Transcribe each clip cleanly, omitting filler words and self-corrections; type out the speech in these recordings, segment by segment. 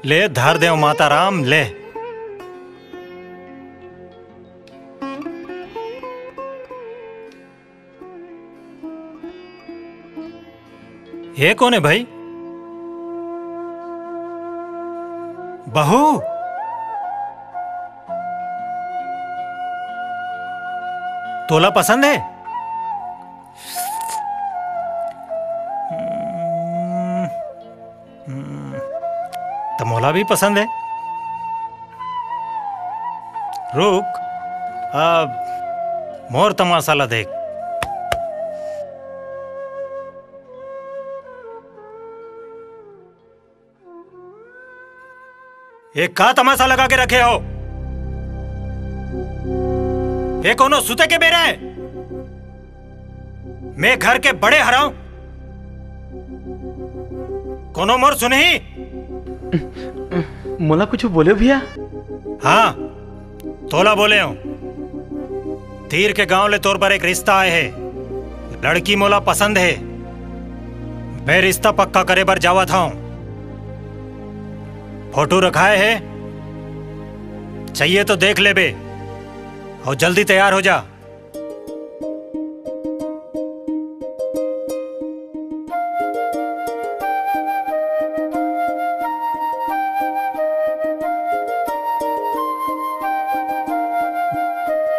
ले धर देव माता राम ले। ये कौन है भाई? बहू? तोला पसंद है? तमोला भी पसंद है। रुक, अब मोर तमाशाला देख। एक का तमाशा लगा के रखे हो? ये कोनो सुते के बेरा है? मैं घर के बड़े हराऊं, कोनो मोर सुनही? मोला कुछ बोले भैया? हाँ, तोला बोले हूं। तीर के गांव ले तौर पर एक रिश्ता आए है। लड़की मोला पसंद है। मैं रिश्ता पक्का करे बर जावा था। फोटो रखाए है, चाहिए तो देख ले बे और जल्दी तैयार हो जा।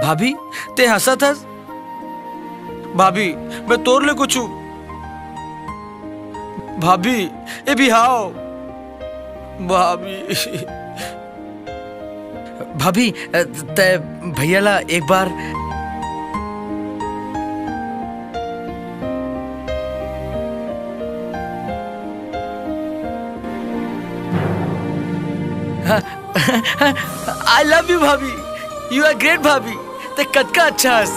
भाभी ते हंसा था? भाभी मैं तोड़ ले कुछ। भाभी ये भी हाओ। भाभी भाभी ते भैया ला एक बार। आई लव यू भाभी, यू आर ग्रेट भाभी। ते कद का अच्छा हंस।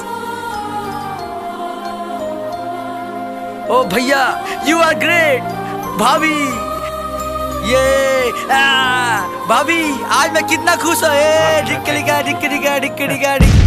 ओ भैया यू आर ग्रेट भाभी। ये भाभी आज मैं कितना खुश हूँ। ढिक्कड़ी गा ढिक्कड़ी गा ढिक्कड़ी गा ढिक्कड़ी।